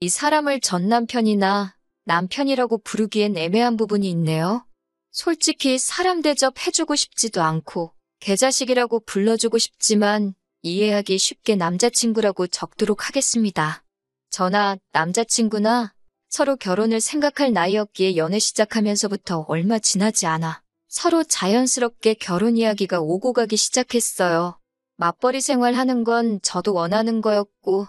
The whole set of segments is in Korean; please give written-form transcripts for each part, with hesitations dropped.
이 사람을 전 남편이나 남편이라고 부르기엔 애매한 부분이 있네요. 솔직히 사람 대접 해주고 싶지도 않고 개자식이라고 불러주고 싶지만 이해하기 쉽게 남자친구라고 적도록 하겠습니다. 저나 남자친구나 서로 결혼을 생각할 나이였기에 연애 시작하면서부터 얼마 지나지 않아 서로 자연스럽게 결혼 이야기가 오고 가기 시작했어요. 맞벌이 생활하는 건 저도 원하는 거였고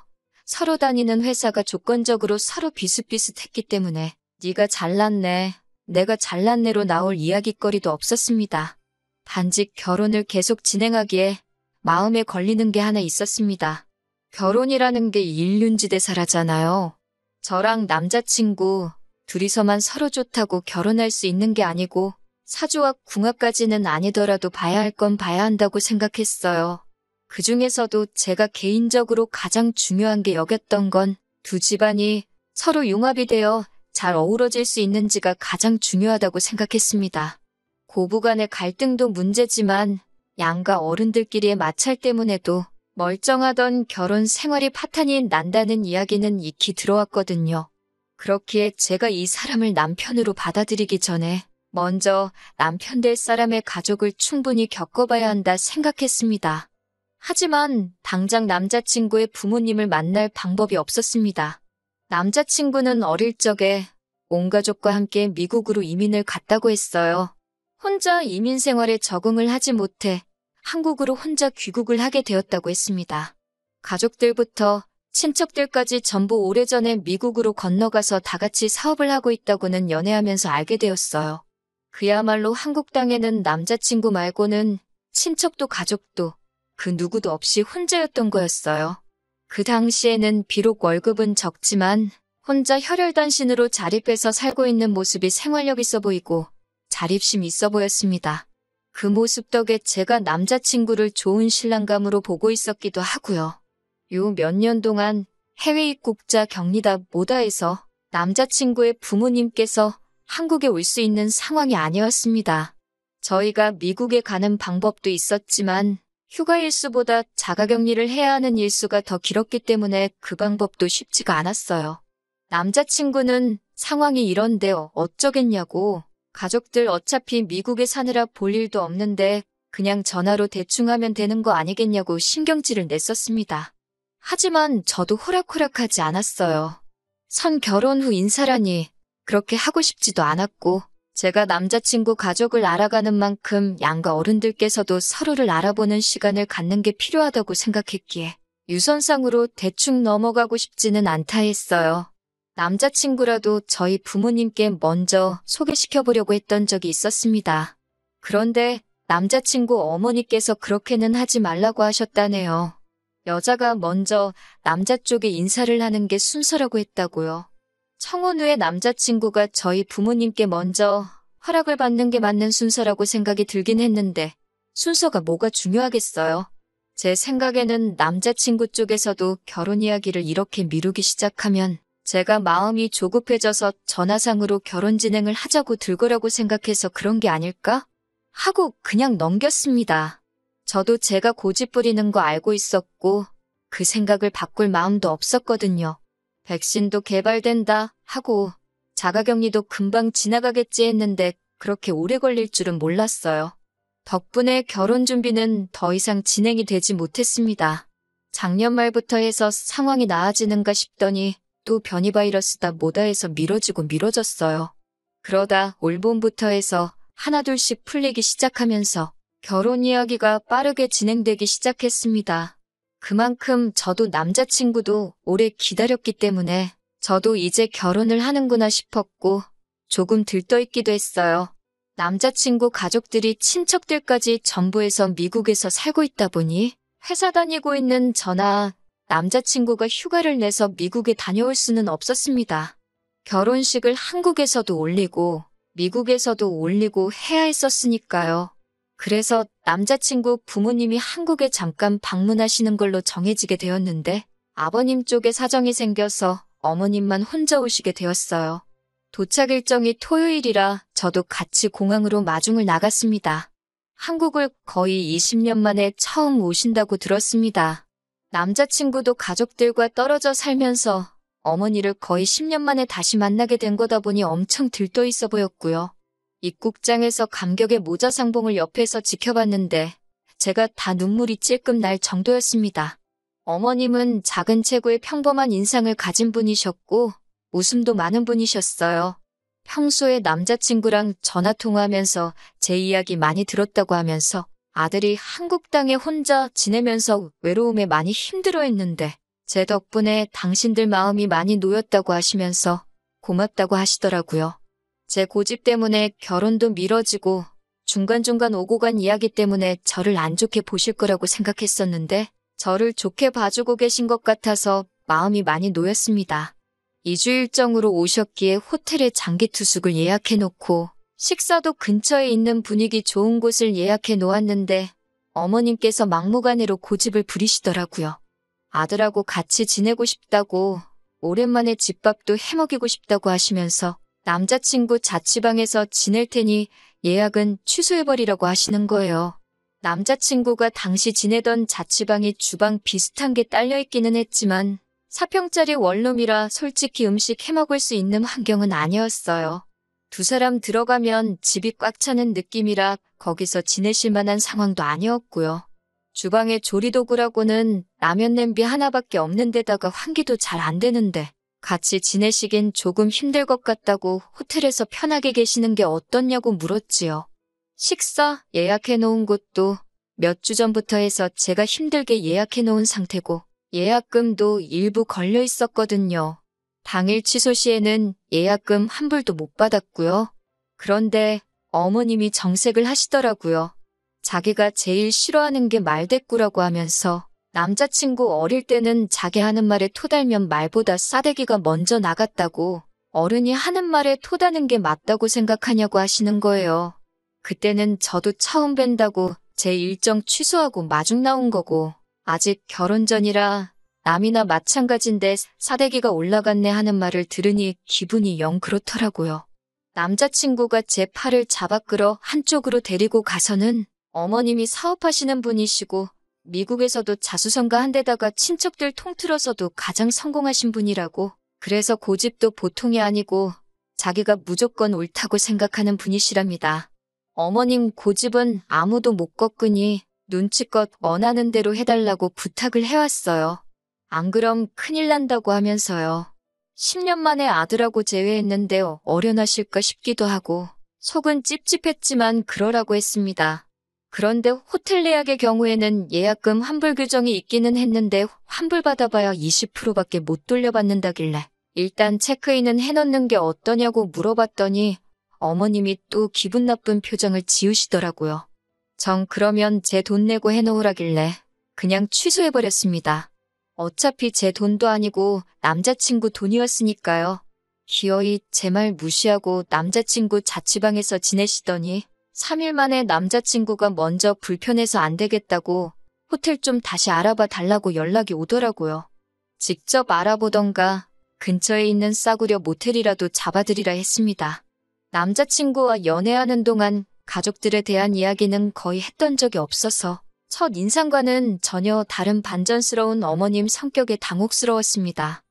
서로 다니는 회사가 조건적으로 서로 비슷비슷했기 때문에 네가 잘났네, 내가 잘났네로 나올 이야깃거리도 없었습니다. 단지 결혼을 계속 진행하기에 마음에 걸리는 게 하나 있었습니다. 결혼이라는 게 일륜지대사라잖아요. 저랑 남자친구 둘이서만 서로 좋다고 결혼할 수 있는 게 아니고 사주와 궁합까지는 아니더라도 봐야 할 건 봐야 한다고 생각했어요. 그 중에서도 제가 개인적으로 가장 중요한 게 여겼던 건 두 집안이 서로 융합이 되어 잘 어우러질 수 있는지가 가장 중요하다고 생각했습니다. 고부간의 갈등도 문제지만 양가 어른들끼리의 마찰 때문에도 멀쩡하던 결혼 생활이 파탄이 난다는 이야기는 익히 들어왔거든요. 그렇기에 제가 이 사람을 남편으로 받아들이기 전에 먼저 남편 될 사람의 가족을 충분히 겪어봐야 한다 생각했습니다. 하지만 당장 남자친구의 부모님을 만날 방법이 없었습니다. 남자친구는 어릴 적에 온 가족과 함께 미국으로 이민을 갔다고 했어요. 혼자 이민 생활에 적응을 하지 못해 한국으로 혼자 귀국을 하게 되었다고 했습니다. 가족들부터 친척들까지 전부 오래전에 미국으로 건너가서 다 같이 사업을 하고 있다고는 연애하면서 알게 되었어요. 그야말로 한국 땅에는 남자친구 말고는 친척도 가족도 그 누구도 없이 혼자였던 거였어요. 그 당시에는 비록 월급은 적지만 혼자 혈혈단신으로 자립해서 살고 있는 모습이 생활력 있어 보이고 자립심 있어 보였습니다. 그 모습 덕에 제가 남자친구를 좋은 신랑감으로 보고 있었기도 하고요. 요 몇 년 동안 해외 입국자 격리다 뭐다 해서 남자친구의 부모님께서 한국에 올 수 있는 상황이 아니었습니다. 저희가 미국에 가는 방법도 있었지만 휴가 일수보다 자가격리를 해야 하는 일수가 더 길었기 때문에 그 방법도 쉽지가 않았어요. 남자친구는 상황이 이런데 어쩌겠냐고, 가족들 어차피 미국에 사느라 볼 일도 없는데 그냥 전화로 대충 하면 되는 거 아니겠냐고 신경질을 냈었습니다. 하지만 저도 호락호락하지 않았어요. 선 결혼 후 인사라니 그렇게 하고 싶지도 않았고 제가 남자친구 가족을 알아가는 만큼 양가 어른들께서도 서로를 알아보는 시간을 갖는 게 필요하다고 생각했기에 유선상으로 대충 넘어가고 싶지는 않다 했어요. 남자친구라도 저희 부모님께 먼저 소개시켜보려고 했던 적이 있었습니다. 그런데 남자친구 어머니께서 그렇게는 하지 말라고 하셨다네요. 여자가 먼저 남자 쪽에 인사를 하는 게 순서라고 했다고요. 청혼 후에 남자친구가 저희 부모님께 먼저 허락을 받는 게 맞는 순서라고 생각이 들긴 했는데 순서가 뭐가 중요하겠어요. 제 생각에는 남자친구 쪽에서도 결혼 이야기를 이렇게 미루기 시작하면 제가 마음이 조급해져서 전화상으로 결혼 진행을 하자고 들 거라고 생각해서 그런 게 아닐까? 하고 그냥 넘겼습니다. 저도 제가 고집 부리는 거 알고 있었고 그 생각을 바꿀 마음도 없었거든요. 백신도 개발된다 하고 자가격리도 금방 지나가겠지 했는데 그렇게 오래 걸릴 줄은 몰랐어요. 덕분에 결혼 준비는 더 이상 진행이 되지 못했습니다. 작년 말부터 해서 상황이 나아지는가 싶더니 또 변이 바이러스다 뭐다 해서 미뤄지고 미뤄졌어요. 그러다 올 봄부터 해서 하나둘씩 풀리기 시작하면서 결혼 이야기가 빠르게 진행되기 시작했습니다. 그만큼 저도 남자친구도 오래 기다렸기 때문에 저도 이제 결혼을 하는구나 싶었고 조금 들떠있기도 했어요. 남자친구 가족들이 친척들까지 전부에서 미국에서 살고 있다 보니 회사 다니고 있는 저나 남자친구가 휴가를 내서 미국에 다녀올 수는 없었습니다. 결혼식을 한국에서도 올리고 미국에서도 올리고 해야 했었으니까요. 그래서 남자친구 부모님이 한국에 잠깐 방문하시는 걸로 정해지게 되었는데 아버님 쪽에 사정이 생겨서 어머님만 혼자 오시게 되었어요. 도착 일정이 토요일이라 저도 같이 공항으로 마중을 나갔습니다. 한국을 거의 20년 만에 처음 오신다고 들었습니다. 남자친구도 가족들과 떨어져 살면서 어머니를 거의 10년 만에 다시 만나게 된 거다 보니 엄청 들떠 있어 보였고요. 입국장에서 감격의 모자 상봉을 옆에서 지켜봤는데 제가 다 눈물이 찔끔 날 정도였습니다. 어머님은 작은 체구의 평범한 인상을 가진 분이셨고 웃음도 많은 분이셨어요. 평소에 남자친구랑 전화통화하면서 제 이야기 많이 들었다고 하면서 아들이 한국 땅에 혼자 지내면서 외로움에 많이 힘들어했는데 제 덕분에 당신들 마음이 많이 놓였다고 하시면서 고맙다고 하시더라고요. 제 고집 때문에 결혼도 미뤄지고 중간중간 오고 간 이야기 때문에 저를 안 좋게 보실 거라고 생각했었는데 저를 좋게 봐주고 계신 것 같아서 마음이 많이 놓였습니다. 2주 일정으로 오셨기에 호텔에 장기 투숙을 예약해놓고 식사도 근처에 있는 분위기 좋은 곳을 예약해 놓았는데 어머님께서 막무가내로 고집을 부리시더라고요. 아들하고 같이 지내고 싶다고 오랜만에 집밥도 해먹이고 싶다고 하시면서 남자친구 자취방에서 지낼 테니 예약은 취소해버리라고 하시는 거예요. 남자친구가 당시 지내던 자취방이 주방 비슷한 게 딸려있기는 했지만 4평짜리 원룸이라 솔직히 음식 해먹을 수 있는 환경은 아니었어요. 두 사람 들어가면 집이 꽉 차는 느낌이라 거기서 지내실 만한 상황도 아니었고요. 주방에 조리도구라고는 라면 냄비 하나밖에 없는 데다가 환기도 잘 안 되는데 같이 지내시긴 조금 힘들 것 같다고 호텔에서 편하게 계시는 게 어떻냐고 물었지요. 식사 예약해 놓은 곳도 몇 주 전부터 해서 제가 힘들게 예약해 놓은 상태고 예약금도 일부 걸려 있었거든요. 당일 취소 시에는 예약금 한 불도 못 받았고요. 그런데 어머님이 정색을 하시더라고요. 자기가 제일 싫어하는 게 말대꾸라고 하면서 남자친구 어릴 때는 자기 하는 말에 토달면 말보다 싸대기가 먼저 나갔다고 어른이 하는 말에 토다는 게 맞다고 생각하냐고 하시는 거예요. 그때는 저도 처음 뵌다고 제 일정 취소하고 마중 나온 거고 아직 결혼 전이라 남이나 마찬가지인데 싸대기가 올라갔네 하는 말을 들으니 기분이 영 그렇더라고요. 남자친구가 제 팔을 잡아 끌어 한쪽으로 데리고 가서는 어머님이 사업하시는 분이시고 미국에서도 자수성가 한 데다가 친척들 통틀어서도 가장 성공하신 분이라고 그래서 고집도 보통이 아니고 자기가 무조건 옳다고 생각하는 분이시랍니다. 어머님 고집은 아무도 못 꺾으니 눈치껏 원하는 대로 해달라고 부탁을 해왔어요. 안 그럼 큰일 난다고 하면서요. 10년 만에 아들하고 재회했는데 어련하실까 싶기도 하고 속은 찝찝했지만 그러라고 했습니다. 그런데 호텔 예약의 경우에는 예약금 환불 규정이 있기는 했는데 환불 받아봐야 20%밖에 못 돌려받는다길래 일단 체크인은 해놓는 게 어떠냐고 물어봤더니 어머님이 또 기분 나쁜 표정을 지으시더라고요. 정 그러면 제 돈 내고 해놓으라길래 그냥 취소해버렸습니다. 어차피 제 돈도 아니고 남자친구 돈이었으니까요. 기어이 제 말 무시하고 남자친구 자취방에서 지내시더니 3일 만에 남자친구가 먼저 불편해서 안 되겠다고 호텔 좀 다시 알아봐 달라고 연락이 오더라고요. 직접 알아보던가 근처에 있는 싸구려 모텔이라도 잡아드리라 했습니다. 남자친구와 연애하는 동안 가족들에 대한 이야기는 거의 했던 적이 없어서 첫 인상과는 전혀 다른 반전스러운 어머님 성격에 당혹스러웠습니다.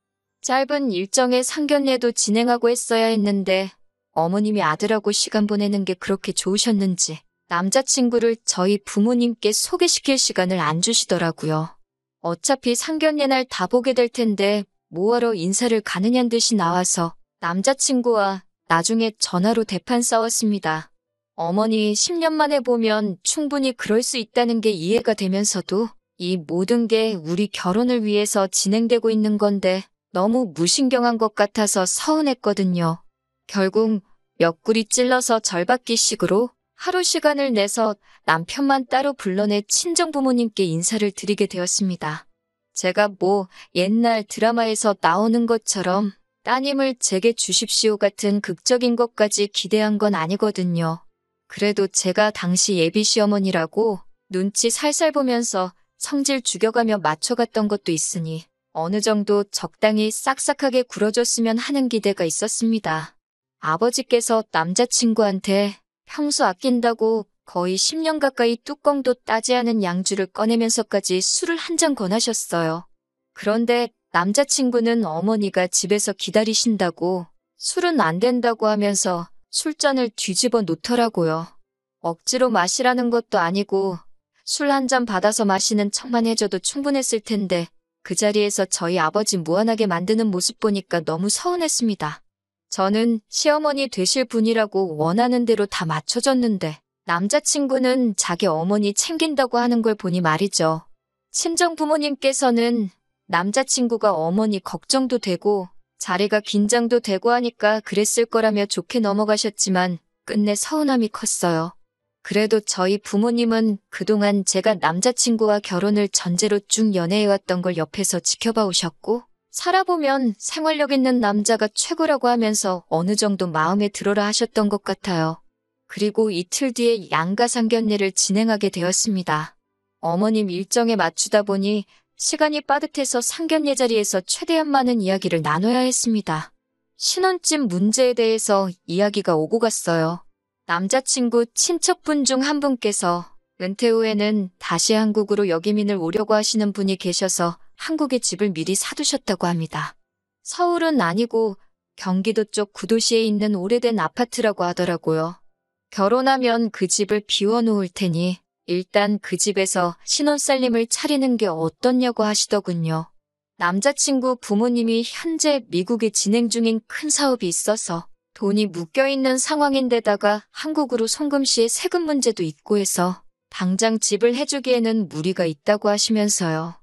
짧은 일정의 상견례도 진행하고 했어야 했는데 어머님이 아들하고 시간 보내는 게 그렇게 좋으셨는지 남자친구를 저희 부모님께 소개시킬 시간을 안 주시더라고요. 어차피 상견례 날 다 보게 될 텐데 뭐하러 인사를 가느냐는 듯이 나와서 남자친구와 나중에 전화로 대판 싸웠습니다. 어머니 10년 만에 보면 충분히 그럴 수 있다는 게 이해가 되면서도 이 모든 게 우리 결혼을 위해서 진행되고 있는 건데 너무 무신경한 것 같아서 서운했거든요. 결국 옆구리 찔러서 절받기식으로 하루 시간을 내서 남편만 따로 불러내 친정부모님께 인사를 드리게 되었습니다. 제가 뭐 옛날 드라마에서 나오는 것처럼 따님을 제게 주십시오 같은 극적인 것까지 기대한 건 아니거든요. 그래도 제가 당시 예비 시어머니라고 눈치 살살 보면서 성질 죽여가며 맞춰갔던 것도 있으니 어느 정도 적당히 싹싹하게 굴어줬으면 하는 기대가 있었습니다. 아버지께서 남자친구한테 평소 아낀다고 거의 10년 가까이 뚜껑도 따지 않은 양주를 꺼내면서까지 술을 한 잔 권하셨어요. 그런데 남자친구는 어머니가 집에서 기다리신다고 술은 안 된다고 하면서 술잔을 뒤집어 놓더라고요. 억지로 마시라는 것도 아니고 술 한 잔 받아서 마시는 척만 해줘도 충분했을 텐데 그 자리에서 저희 아버지 무안하게 만드는 모습 보니까 너무 서운했습니다. 저는 시어머니 되실 분이라고 원하는 대로 다 맞춰줬는데 남자친구는 자기 어머니 챙긴다고 하는 걸 보니 말이죠. 친정 부모님께서는 남자친구가 어머니 걱정도 되고 자리가 긴장도 되고 하니까 그랬을 거라며 좋게 넘어가셨지만 끝내 서운함이 컸어요. 그래도 저희 부모님은 그동안 제가 남자친구와 결혼을 전제로 쭉 연애해왔던 걸 옆에서 지켜봐 오셨고 살아보면 생활력 있는 남자가 최고라고 하면서 어느 정도 마음에 들어라 하셨던 것 같아요. 그리고 이틀 뒤에 양가 상견례를 진행하게 되었습니다. 어머님 일정에 맞추다 보니 시간이 빠듯해서 상견례 자리에서 최대한 많은 이야기를 나눠야 했습니다. 신혼집 문제에 대해서 이야기가 오고 갔어요. 남자친구 친척분 중 한 분께서 은퇴 후에는 다시 한국으로 역이민을 오려고 하시는 분이 계셔서 한국에 집을 미리 사두셨다고 합니다. 서울은 아니고 경기도 쪽 구도시에 있는 오래된 아파트라고 하더라고요. 결혼하면 그 집을 비워놓을 테니 일단 그 집에서 신혼살림을 차리는 게 어떻냐고 하시더군요. 남자친구 부모님이 현재 미국에 진행 중인 큰 사업이 있어서 돈이 묶여있는 상황인데다가 한국으로 송금 시에 세금 문제도 있고 해서 당장 집을 해주기에는 무리가 있다고 하시면서요.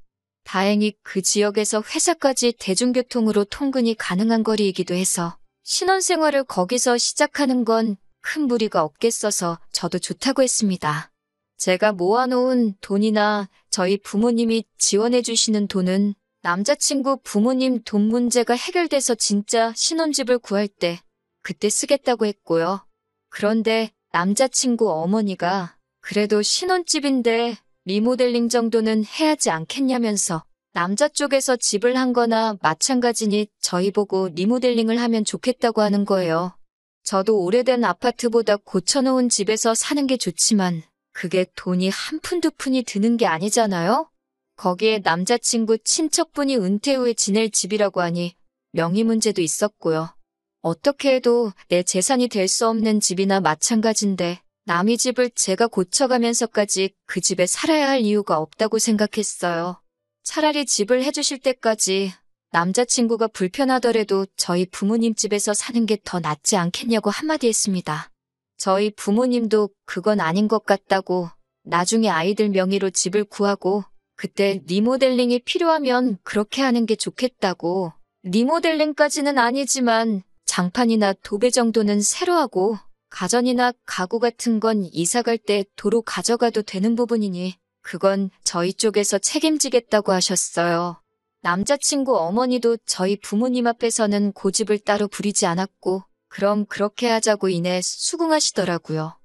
다행히 그 지역에서 회사까지 대중교통으로 통근이 가능한 거리이기도 해서 신혼생활을 거기서 시작하는 건 큰 무리가 없겠어서 저도 좋다고 했습니다. 제가 모아놓은 돈이나 저희 부모님이 지원해주시는 돈은 남자친구 부모님 돈 문제가 해결돼서 진짜 신혼집을 구할 때 그때 쓰겠다고 했고요. 그런데 남자친구 어머니가 그래도 신혼집인데 리모델링 정도는 해야지 않겠냐면서 남자 쪽에서 집을 한 거나 마찬가지니 저희 보고 리모델링을 하면 좋겠다고 하는 거예요. 저도 오래된 아파트보다 고쳐놓은 집에서 사는 게 좋지만 그게 돈이 한 푼 두 푼이 드는 게 아니잖아요? 거기에 남자친구 친척분이 은퇴 후에 지낼 집이라고 하니 명의 문제도 있었고요. 어떻게 해도 내 재산이 될 수 없는 집이나 마찬가지인데 남의 집을 제가 고쳐가면서까지 그 집에 살아야 할 이유가 없다고 생각했어요. 차라리 집을 해주실 때까지 남자친구가 불편하더라도 저희 부모님 집에서 사는 게 더 낫지 않겠냐고 한마디 했습니다. 저희 부모님도 그건 아닌 것 같다고 나중에 아이들 명의로 집을 구하고 그때 리모델링이 필요하면 그렇게 하는 게 좋겠다고 리모델링까지는 아니지만 장판이나 도배 정도는 새로 하고 가전이나 가구 같은 건 이사 갈 때 도로 가져가도 되는 부분이니 그건 저희 쪽에서 책임지겠다고 하셨어요. 남자친구 어머니도 저희 부모님 앞에서는 고집을 따로 부리지 않았고 그럼 그렇게 하자고 이내 수긍하시더라고요.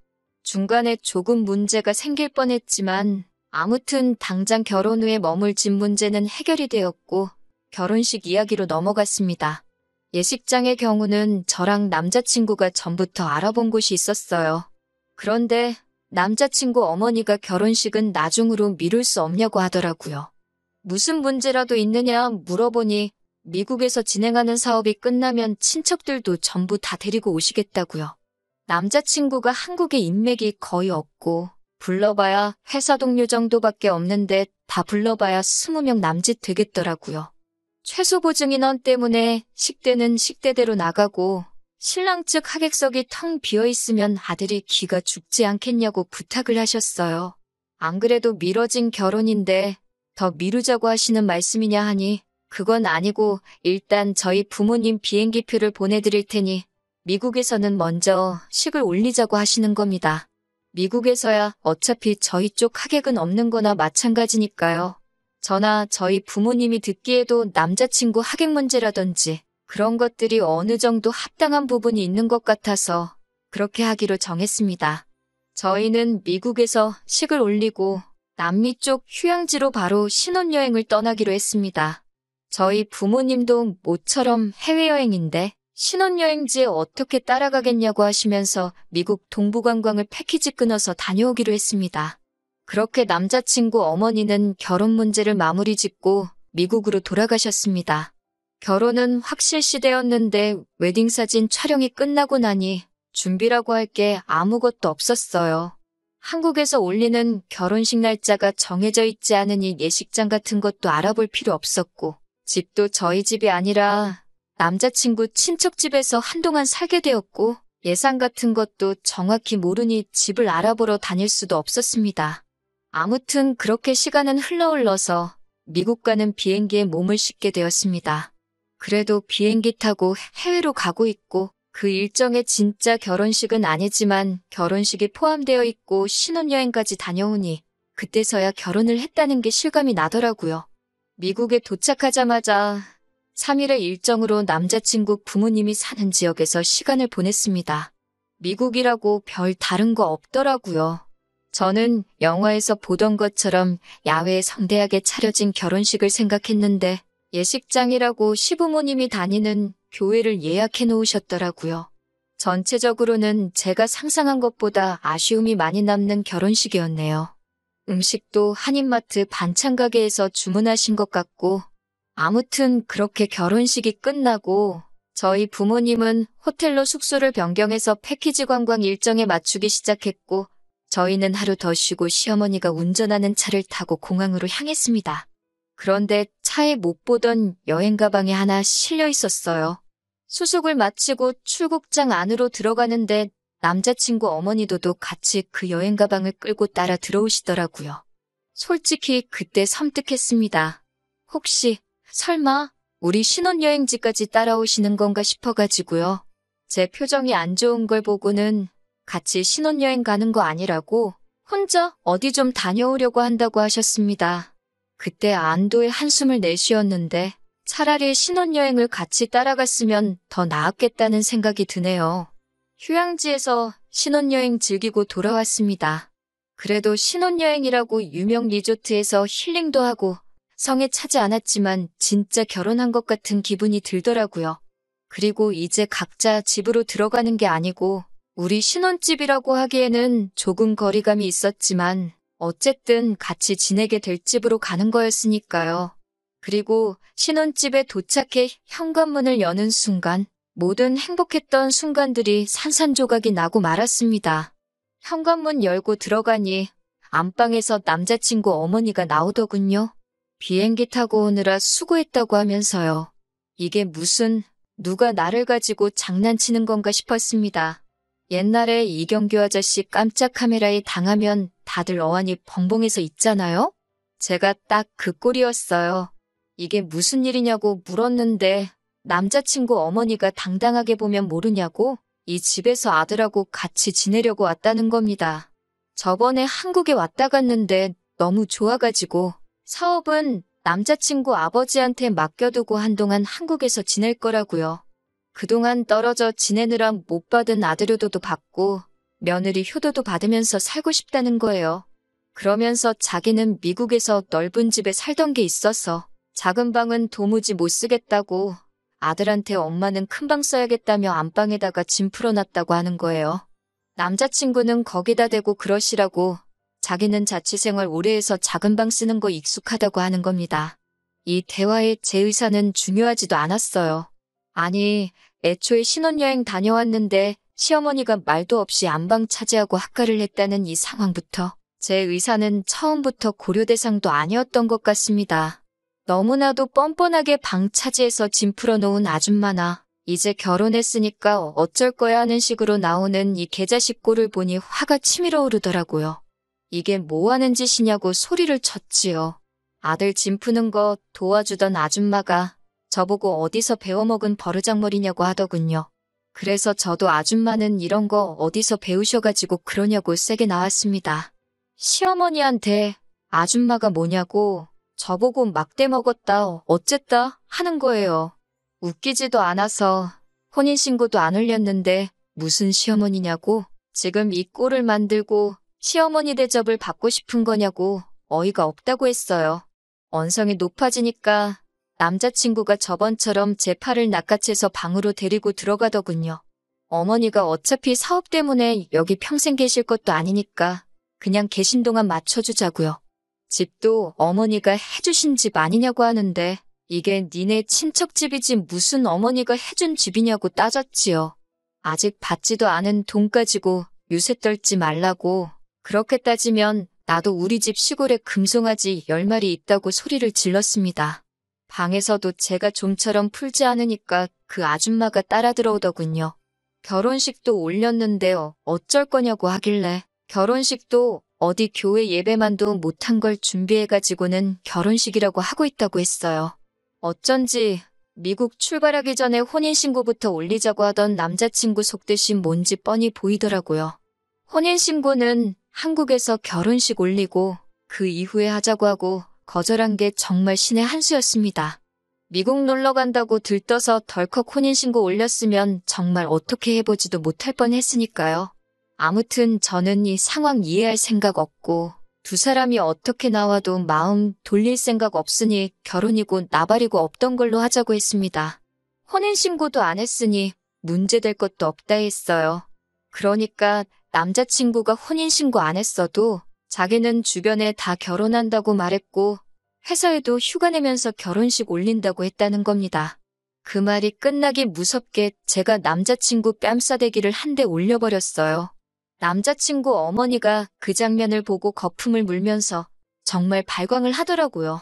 중간에 조금 문제가 생길 뻔했지만 아무튼 당장 결혼 후에 머물 집 문제는 해결이 되었고 결혼식 이야기로 넘어갔습니다. 예식장의 경우는 저랑 남자친구가 전부터 알아본 곳이 있었어요. 그런데 남자친구 어머니가 결혼식은 나중으로 미룰 수 없냐고 하더라고요. 무슨 문제라도 있느냐 물어보니 미국에서 진행하는 사업이 끝나면 친척들도 전부 다 데리고 오시겠다고요. 남자친구가 한국에 인맥이 거의 없고 불러봐야 회사 동료 정도밖에 없는데 다 불러봐야 20명 남짓 되겠더라고요. 최소 보증 인원 때문에 식대는 식대대로 나가고 신랑 측 하객석이 텅 비어있으면 아들이 기가 죽지 않겠냐고 부탁을 하셨어요. 안 그래도 미뤄진 결혼인데 더 미루자고 하시는 말씀이냐 하니 그건 아니고 일단 저희 부모님 비행기표를 보내드릴 테니 미국에서는 먼저 식을 올리자고 하시는 겁니다. 미국에서야 어차피 저희 쪽 하객은 없는 거나 마찬가지니까요. 저나 저희 부모님이 듣기에도 남자친구 하객 문제라든지 그런 것들이 어느 정도 합당한 부분이 있는 것 같아서 그렇게 하기로 정했습니다. 저희는 미국에서 식을 올리고 남미 쪽 휴양지로 바로 신혼여행을 떠나기로 했습니다. 저희 부모님도 모처럼 해외여행인데 신혼여행지에 어떻게 따라가겠냐고 하시면서 미국 동부관광을 패키지 끊어서 다녀오기로 했습니다. 그렇게 남자친구 어머니는 결혼 문제를 마무리 짓고 미국으로 돌아가셨습니다. 결혼은 확실시되었는데 웨딩사진 촬영이 끝나고 나니 준비라고 할 게 아무것도 없었어요. 한국에서 올리는 결혼식 날짜가 정해져 있지 않으니 예식장 같은 것도 알아볼 필요 없었고, 집도 저희 집이 아니라 남자친구 친척 집에서 한동안 살게 되었고, 예산 같은 것도 정확히 모르니 집을 알아보러 다닐 수도 없었습니다. 아무튼 그렇게 시간은 흘러서 미국 가는 비행기에 몸을 싣게 되었습니다. 그래도 비행기 타고 해외로 가고 있고, 그 일정에 진짜 결혼식은 아니지만 결혼식이 포함되어 있고 신혼여행까지 다녀오니 그때서야 결혼을 했다는 게 실감이 나더라고요. 미국에 도착하자마자 3일의 일정으로 남자친구 부모님이 사는 지역에서 시간을 보냈습니다. 미국이라고 별 다른 거 없더라고요. 저는 영화에서 보던 것처럼 야외에 성대하게 차려진 결혼식을 생각했는데 예식장이라고 시부모님이 다니는 교회를 예약해 놓으셨더라고요. 전체적으로는 제가 상상한 것보다 아쉬움이 많이 남는 결혼식이었네요. 음식도 한인마트 반찬 가게에서 주문하신 것 같고, 아무튼 그렇게 결혼식이 끝나고 저희 부모님은 호텔로 숙소를 변경해서 패키지 관광 일정에 맞추기 시작했고, 저희는 하루 더 쉬고 시어머니가 운전하는 차를 타고 공항으로 향했습니다. 그런데 차에 못 보던 여행 가방이 하나 실려 있었어요. 수속을 마치고 출국장 안으로 들어가는데 남자친구 어머니도 같이 그 여행 가방을 끌고 따라 들어오시더라고요. 솔직히 그때 섬뜩했습니다. 혹시 설마 우리 신혼여행지까지 따라오시는 건가 싶어가지고요. 제 표정이 안 좋은 걸 보고는 같이 신혼여행 가는 거 아니라고 혼자 어디 좀 다녀오려고 한다고 하셨습니다. 그때 안도의 한숨을 내쉬었는데 차라리 신혼여행을 같이 따라갔으면 더 나았겠다는 생각이 드네요. 휴양지에서 신혼여행 즐기고 돌아왔습니다. 그래도 신혼여행이라고 유명 리조트에서 힐링도 하고 성에 차지 않았지만 진짜 결혼한 것 같은 기분이 들더라고요. 그리고 이제 각자 집으로 들어가는 게 아니고 우리 신혼집이라고 하기에는 조금 거리감이 있었지만 어쨌든 같이 지내게 될 집으로 가는 거였으니까요. 그리고 신혼집에 도착해 현관문을 여는 순간 모든 행복했던 순간들이 산산조각이 나고 말았습니다. 현관문 열고 들어가니 안방에서 남자친구 어머니가 나오더군요. 비행기 타고 오느라 수고했다고 하면서요. 이게 무슨 누가 나를 가지고 장난치는 건가 싶었습니다. 옛날에 이경규 아저씨 깜짝 카메라에 당하면 다들 어안이 벙벙해서 있잖아요? 제가 딱 그 꼴이었어요. 이게 무슨 일이냐고 물었는데 남자친구 어머니가 당당하게 보면 모르냐고 이 집에서 아들하고 같이 지내려고 왔다는 겁니다. 저번에 한국에 왔다 갔는데 너무 좋아가지고 사업은 남자친구 아버지한테 맡겨두고 한동안 한국에서 지낼 거라고요. 그동안 떨어져 지내느라 못 받은 아들 효도도 받고 며느리 효도도 받으면서 살고 싶다는 거예요. 그러면서 자기는 미국에서 넓은 집에 살던 게 있어서 작은 방은 도무지 못 쓰겠다고 아들한테 엄마는 큰 방 써야겠다며 안방에다가 짐 풀어놨다고 하는 거예요. 남자친구는 거기다 대고 그러시라고 자기는 자취생활 오래 해서 작은 방 쓰는 거 익숙하다고 하는 겁니다. 이 대화에 제 의사는 중요하지도 않았어요. 아니, 애초에 신혼여행 다녀왔는데 시어머니가 말도 없이 안방 차지하고 학가를 했다는 이 상황부터 제 의사는 처음부터 고려 대상도 아니었던 것 같습니다. 너무나도 뻔뻔하게 방 차지해서 짐 풀어놓은 아줌마나 이제 결혼했으니까 어쩔 거야 하는 식으로 나오는 이 개자식 꼴을 보니 화가 치밀어 오르더라고요. 이게 뭐 하는 짓이냐고 소리를 쳤지요. 아들 짐 푸는 거 도와주던 아줌마가 저보고 어디서 배워먹은 버르장머리냐고 하더군요. 그래서 저도 아줌마는 이런 거 어디서 배우셔가지고 그러냐고 세게 나왔습니다. 시어머니한테 아줌마가 뭐냐고 저보고 막대 먹었다 어쨌다 하는 거예요. 웃기지도 않아서 혼인신고도 안 올렸는데 무슨 시어머니냐고 지금 이 꼴을 만들고 시어머니 대접을 받고 싶은 거냐고 어이가 없다고 했어요. 언성이 높아지니까 남자친구가 저번처럼 제 팔을 낚아채서 방으로 데리고 들어가더군요. 어머니가 어차피 사업 때문에 여기 평생 계실 것도 아니니까 그냥 계신 동안 맞춰주자고요. 집도 어머니가 해주신 집 아니냐고 하는데 이게 니네 친척 집이지 무슨 어머니가 해준 집이냐고 따졌지요. 아직 받지도 않은 돈 가지고 유세 떨지 말라고. 그렇게 따지면 나도 우리 집 시골에 금송아지 10마리 있다고 소리를 질렀습니다. 방에서도 제가 좀처럼 풀지 않으니까 그 아줌마가 따라 들어오더군요. 결혼식도 올렸는데요. 어쩔 거냐고 하길래 결혼식도 어디 교회 예배만도 못한 걸 준비해가지고는 결혼식이라고 하고 있다고 했어요. 어쩐지 미국 출발하기 전에 혼인신고부터 올리자고 하던 남자친구 속뜻이 뭔지 뻔히 보이더라고요. 혼인신고는 한국에서 결혼식 올리고 그 이후에 하자고 하고 거절한 게 정말 신의 한 수였습니다. 미국 놀러 간다고 들떠서 덜컥 혼인신고 올렸으면 정말 어떻게 해보지도 못할 뻔했으니까요. 아무튼 저는 이 상황 이해할 생각 없고 두 사람이 어떻게 나와도 마음 돌릴 생각 없으니 결혼이고 나발이고 없던 걸로 하자고 했습니다. 혼인신고도 안 했으니 문제될 것도 없다 했어요. 그러니까 남자친구가 혼인신고 안 했어도 자기는 주변에 다 결혼한다고 말했고 회사에도 휴가 내면서 결혼식 올린다고 했다는 겁니다. 그 말이 끝나기 무섭게 제가 남자친구 뺨싸대기를 한 대 올려버렸어요. 남자친구 어머니가 그 장면을 보고 거품을 물면서 정말 발광을 하더라고요.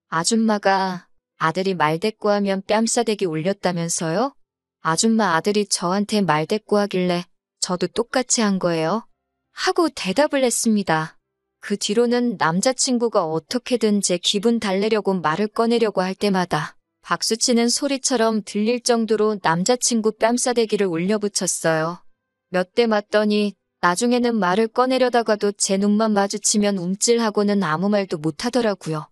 아줌마가 아들이 말대꾸하면 뺨싸대기 올렸다면서요? 아줌마 아들이 저한테 말대꾸하길래 저도 똑같이 한 거예요. 하고 대답을 했습니다. 그 뒤로는 남자친구가 어떻게든 제 기분 달래려고 말을 꺼내려고 할 때마다 박수치는 소리처럼 들릴 정도로 남자친구 뺨싸대기를 올려붙였어요. 몇 대 맞더니 나중에는 말을 꺼내려다가도 제 눈만 마주치면 움찔하고는 아무 말도 못하더라고요.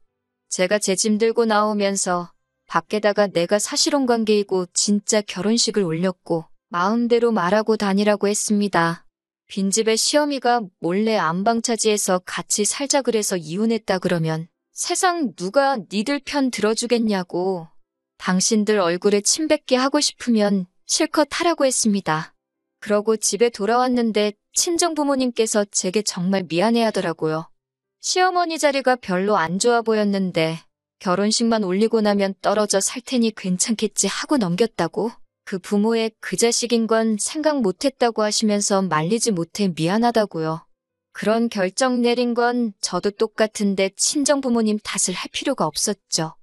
제가 제 짐 들고 나오면서 밖에다가 내가 사실혼관계이고 진짜 결혼식을 올렸고 마음대로 말하고 다니라고 했습니다. 빈집에 시어미가 몰래 안방차지해서 같이 살자 그래서 이혼했다 그러면 세상 누가 니들 편 들어주겠냐고. 당신들 얼굴에 침 뱉게 하고 싶으면 실컷 하라고 했습니다. 그러고 집에 돌아왔는데 친정부모님께서 제게 정말 미안해하더라고요. 시어머니 자리가 별로 안 좋아 보였는데 결혼식만 올리고 나면 떨어져 살 테니 괜찮겠지 하고 넘겼다고? 그 부모의 그 자식인 건 생각 못했다고 하시면서 말리지 못해 미안하다고요. 그런 결정 내린 건 저도 똑같은데 친정부모님 탓을 할 필요가 없었죠.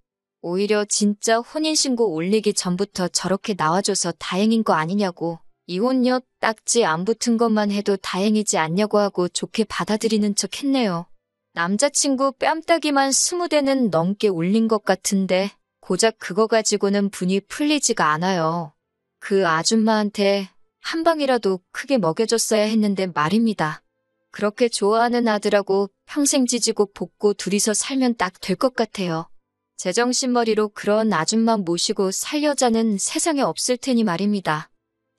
오히려 진짜 혼인신고 올리기 전부터 저렇게 나와줘서 다행인 거 아니냐고. 이혼녀 딱지 안 붙은 것만 해도 다행이지 않냐고 하고 좋게 받아들이는 척 했네요. 남자친구 뺨따기만 20대는 넘게 올린 것 같은데 고작 그거 가지고는 분이 풀리지가 않아요. 그 아줌마한테 한 방이라도 크게 먹여줬어야 했는데 말입니다. 그렇게 좋아하는 아들하고 평생 지지고 볶고 둘이서 살면 딱 될 것 같아요. 제정신머리로 그런 아줌마 모시고 살 여자는 세상에 없을 테니 말입니다.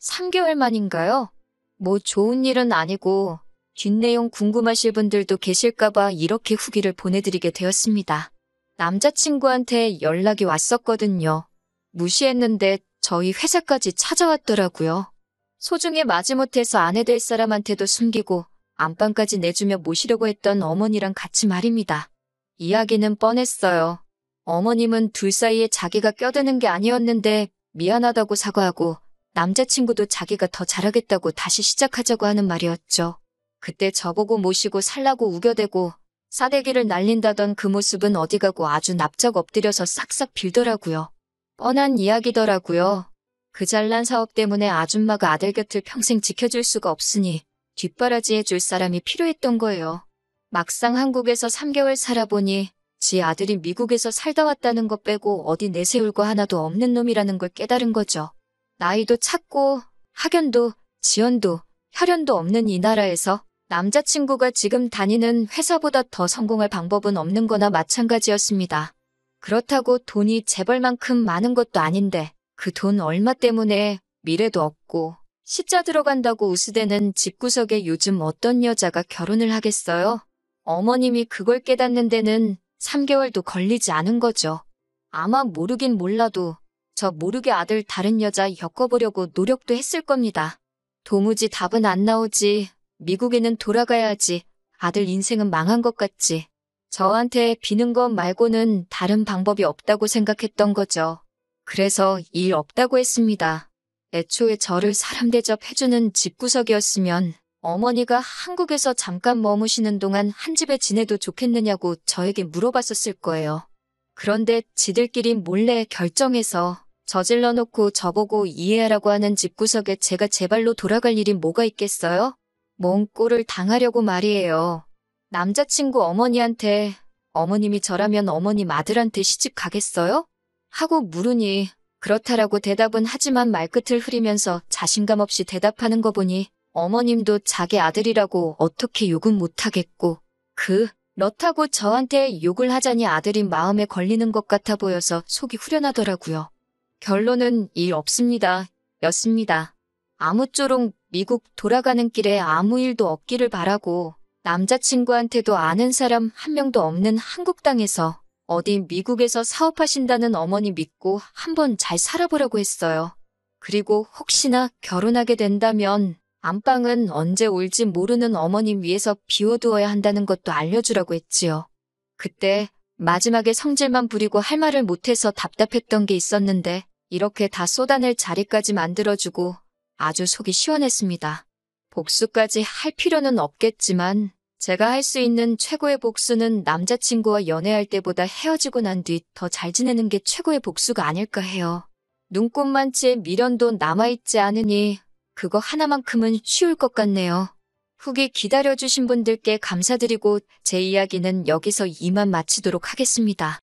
3개월 만인가요? 뭐 좋은 일은 아니고 뒷내용 궁금하실 분들도 계실까봐 이렇게 후기를 보내드리게 되었습니다. 남자친구한테 연락이 왔었거든요. 무시했는데 저희 회사까지 찾아왔더라고요. 소중히 마지못해서 아내 될 사람한테도 숨기고 안방까지 내주며 모시려고 했던 어머니랑 같이 말입니다. 이야기는 뻔했어요. 어머님은 둘 사이에 자기가 껴드는 게 아니었는데 미안하다고 사과하고 남자친구도 자기가 더 잘하겠다고 다시 시작하자고 하는 말이었죠. 그때 저보고 모시고 살라고 우겨대고 싸대기를 날린다던 그 모습은 어디 가고 아주 납작 엎드려서 싹싹 빌더라고요. 뻔한 이야기더라고요. 그 잘난 사업 때문에 아줌마가 아들 곁을 평생 지켜줄 수가 없으니 뒷바라지 해줄 사람이 필요했던 거예요. 막상 한국에서 3개월 살아보니 지 아들이 미국에서 살다 왔다는 것 빼고 어디 내세울 거 하나도 없는 놈이라는 걸 깨달은 거죠. 나이도 찼고 학연도 지연도 혈연도 없는 이 나라에서 남자친구가 지금 다니는 회사보다 더 성공할 방법은 없는 거나 마찬가지였습니다. 그렇다고 돈이 재벌만큼 많은 것도 아닌데 그 돈 얼마 때문에 미래도 없고 시자 들어간다고 우스대는 집구석에 요즘 어떤 여자가 결혼을 하겠어요? 어머님이 그걸 깨닫는 데는 3개월도 걸리지 않은 거죠. 아마 모르긴 몰라도 저 모르게 아들 다른 여자 엮어보려고 노력도 했을 겁니다. 도무지 답은 안 나오지. 미국에는 돌아가야 하지. 아들 인생은 망한 것 같지. 저한테 비는 것 말고는 다른 방법이 없다고 생각했던 거죠. 그래서 일 없다고 했습니다. 애초에 저를 사람 대접해주는 집구석이었으면 어머니가 한국에서 잠깐 머무시는 동안 한 집에 지내도 좋겠느냐고 저에게 물어봤었을 거예요. 그런데 지들끼리 몰래 결정해서 저질러 놓고 저보고 이해하라고 하는 집구석에 제가 제 발로 돌아갈 일이 뭐가 있겠어요? 뭔 꼴을 당하려고 말이에요. 남자친구 어머니한테 어머님이 저라면 어머님 아들한테 시집 가겠어요? 하고 물으니 그렇다라고 대답은 하지만 말끝을 흐리면서 자신감 없이 대답하는 거 보니 어머님도 자기 아들이라고 어떻게 욕은 못하겠고 그렇다고 저한테 욕을 하자니 아들이 마음에 걸리는 것 같아 보여서 속이 후련하더라고요. 결론은 일 없습니다. 였습니다. 아무쪼록 미국 돌아가는 길에 아무 일도 없기를 바라고 남자친구한테도 아는 사람 한 명도 없는 한국 땅에서 어디 미국에서 사업하신다는 어머니 믿고 한번 잘 살아보라고 했어요. 그리고 혹시나 결혼하게 된다면 안방은 언제 올지 모르는 어머님 위해서 비워두어야 한다는 것도 알려주라고 했지요. 그때 마지막에 성질만 부리고 할 말을 못해서 답답했던 게 있었는데 이렇게 다 쏟아낼 자리까지 만들어주고 아주 속이 시원했습니다. 복수까지 할 필요는 없겠지만 제가 할 수 있는 최고의 복수는 남자친구와 연애할 때보다 헤어지고 난 뒤 더 잘 지내는 게 최고의 복수가 아닐까 해요. 눈꽃만치의 미련도 남아있지 않으니 그거 하나만큼은 쉬울 것 같네요. 후기 기다려주신 분들께 감사드리고 제 이야기는 여기서 이만 마치도록 하겠습니다.